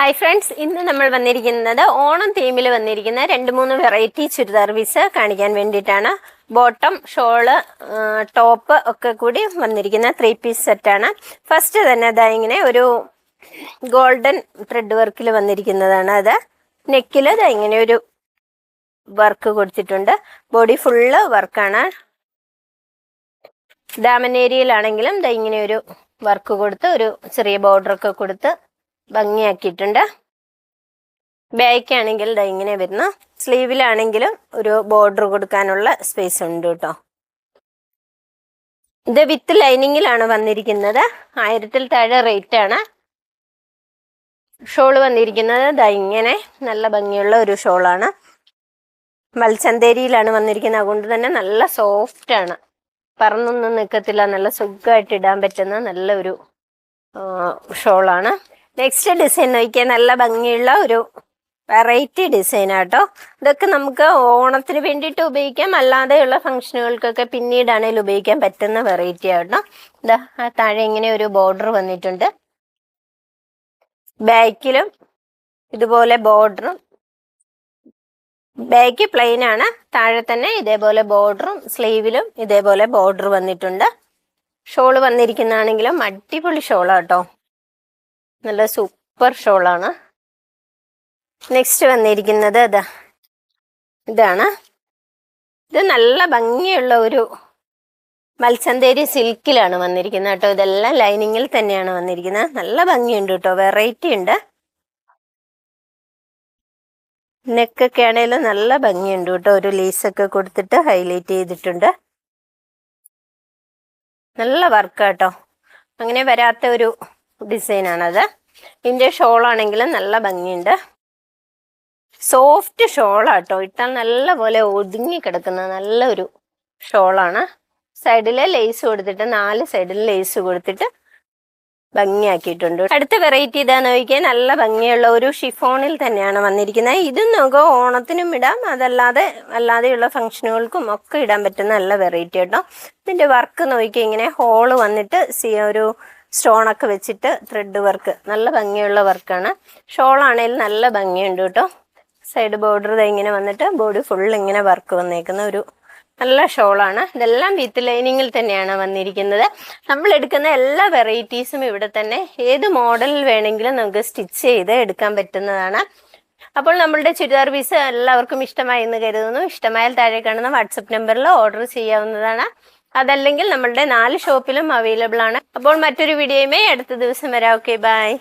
Hi friends, ഇന്ന് നമ്മൾ വന്നിരിക്കുന്നത് ഓണം തീമിൽ വന്നിരിക്കുന്ന 2-3 വെറൈറ്റി ചുരിദാർ പീസ് കാണിക്കാൻ വേണ്ടിയിട്ടാണ്. ബോട്ടം, ഷോള്, ടോപ്പ് ഒക്കെ കൂടി വന്നിരിക്കുന്ന 3 പീസ് സെറ്റാണ്. ഫസ്റ്റ് തന്നെ അതാ ഇങ്ങനെ ഒരു ഗോൾഡൻ ത്രെഡ് വർക്കിൽ വന്നിരിക്കുന്നതാണ്. അത് നെക്കിൽ ഇതാ ഇങ്ങനെ ഒരു വർക്ക് കൊടുത്തിട്ടുണ്ട്. ബോഡി ഫുള്ള് വർക്കാണ്. ഡാമനേരിയയിലാണെങ്കിലും ഇതാ ഇങ്ങനെ ഒരു വർക്ക് കൊടുത്ത് ഒരു ചെറിയ ബോർഡറൊക്കെ കൊടുത്ത് ഭംഗിയാക്കിയിട്ടുണ്ട്. ബാക്കാണെങ്കിൽ ഇതാ ഇങ്ങനെ വരുന്നു. സ്ലീവിലാണെങ്കിലും ഒരു ബോർഡർ കൊടുക്കാനുള്ള സ്പേസ് ഉണ്ട് കേട്ടോ. ഇത് വിത്ത് ലൈനിങ്ങിലാണ് വന്നിരിക്കുന്നത്. 1000-ൽ താഴെ റേറ്റ് ആണ്. ഷോള് വന്നിരിക്കുന്നത് ഇതാ ഇങ്ങനെ നല്ല ഭംഗിയുള്ള ഒരു ഷോളാണ്. മൽച്ചന്തേരിയിലാണ് വന്നിരിക്കുന്നത്. അതുകൊണ്ട് തന്നെ നല്ല സോഫ്റ്റ് ആണ്. പറന്നൊന്നും നിൽക്കത്തില്ല. നല്ല സുഖമായിട്ട് ഇടാൻ പറ്റുന്ന നല്ലൊരു ഷോളാണ്. നെക്സ്റ്റ് ഡിസൈൻ നോക്കിയാൽ നല്ല ഭംഗിയുള്ള ഒരു വെറൈറ്റി ഡിസൈനാട്ടോ. ഇതൊക്കെ നമുക്ക് ഓണത്തിന് വേണ്ടിയിട്ട് ഉപയോഗിക്കാം, അല്ലാതെയുള്ള ഫംഗ്ഷനുകൾക്കൊക്കെ പിന്നീടാണെങ്കിലും ഉപയോഗിക്കാൻ പറ്റുന്ന വെറൈറ്റി ആട്ടോ. ഇതാ താഴെ ഇങ്ങനെ ഒരു ബോർഡർ വന്നിട്ടുണ്ട്. ബാക്കിലും ഇതുപോലെ ബോർഡറും, ബാക്ക് പ്ലെയിൻ ആണ്. താഴെ തന്നെ ഇതേപോലെ ബോർഡറും, സ്ലീവിലും ഇതേപോലെ ബോർഡർ വന്നിട്ടുണ്ട്. ഷോള് വന്നിരിക്കുന്നതാണെങ്കിലും അടിപൊളി ഷോളാട്ടോ. നല്ല സൂപ്പർ ഷോളാണ്. നെക്സ്റ്റ് വന്നിരിക്കുന്നത് ഇതാണ്. ഇത് നല്ല ഭംഗിയുള്ള ഒരു മൽച്ചന്തേരി സിൽക്കിലാണ് വന്നിരിക്കുന്നത് കേട്ടോ. ഇതെല്ലാം ലൈനിങ്ങിൽ തന്നെയാണ് വന്നിരിക്കുന്നത്. നല്ല ഭംഗിയുണ്ട് കേട്ടോ, വെറൈറ്റി ഉണ്ട്. നെക്കൊക്കെ ആണെങ്കിലും നല്ല ഭംഗിയുണ്ട് കേട്ടോ. ഒരു ലേസൊക്കെ കൊടുത്തിട്ട് ഹൈലൈറ്റ് ചെയ്തിട്ടുണ്ട്. നല്ല വർക്കാട്ടോ. അങ്ങനെ വരാത്ത ഒരു ഡിസൈനാണത്. ഇതിൻ്റെ ഷോളാണെങ്കിലും നല്ല ഭംഗിയുണ്ട്. സോഫ്റ്റ് ഷോളാട്ടോ. ഇട്ടാൽ നല്ല പോലെ ഒതുങ്ങി കിടക്കുന്ന നല്ലൊരു ഷോളാണ്. സൈഡിൽ ലേസ് കൊടുത്തിട്ട് 4 സൈഡിൽ ലേസ് കൊടുത്തിട്ട് ഭംഗിയാക്കിയിട്ടുണ്ട്. അടുത്ത വെറൈറ്റി ഇതാന്ന് നോക്കിയാൽ നല്ല ഭംഗിയുള്ള ഒരു ഷിഫോണിൽ തന്നെയാണ് വന്നിരിക്കുന്നത്. ഇത് നമുക്ക് ഓണത്തിനും ഇടാം, അല്ലാതെയുള്ള ഫംഗ്ഷനുകൾക്കും ഒക്കെ ഇടാൻ പറ്റുന്ന നല്ല വെറൈറ്റി കേട്ടോ. ഇതിൻ്റെ വർക്ക് നോക്കിയാൽ ഇങ്ങനെ ഹോള് വന്നിട്ട് ഒരു സ്റ്റോണൊക്കെ വെച്ചിട്ട് ത്രെഡ് വർക്ക്, നല്ല ഭംഗിയുള്ള വർക്കാണ്. ഷോളാണെങ്കിലും നല്ല ഭംഗിയുണ്ട് കേട്ടോ. സൈഡ് ബോർഡർ ഇങ്ങനെ വന്നിട്ട് ബോഡി ഫുൾ ഇങ്ങനെ വർക്ക് വന്നേക്കുന്ന ഒരു നല്ല ഷോളാണ്. ഇതെല്ലാം വിത്ത് ലൈനിങ്ങിൽ തന്നെയാണ് വന്നിരിക്കുന്നത്. നമ്മൾ എടുക്കുന്ന എല്ലാ വെറൈറ്റീസും ഇവിടെ തന്നെ ഏത് മോഡലിൽ വേണമെങ്കിലും നമുക്ക് സ്റ്റിച്ച് ചെയ്ത് എടുക്കാൻ പറ്റുന്നതാണ്. അപ്പോൾ നമ്മളുടെ ചുരിദാർ പീസ് എല്ലാവർക്കും ഇഷ്ടമായി എന്ന് കരുതുന്നു. ഇഷ്ടമായാൽ താഴെ കാണുന്ന വാട്സപ്പ് നമ്പറിൽ ഓർഡർ ചെയ്യാവുന്നതാണ്. അതല്ലെങ്കിൽ നമ്മളുടെ 4 ഷോപ്പിലും അവൈലബിൾ ആണ്. അപ്പോൾ മറ്റൊരു വീഡിയോയുമായി അടുത്ത ദിവസം വരാം. Okay, by.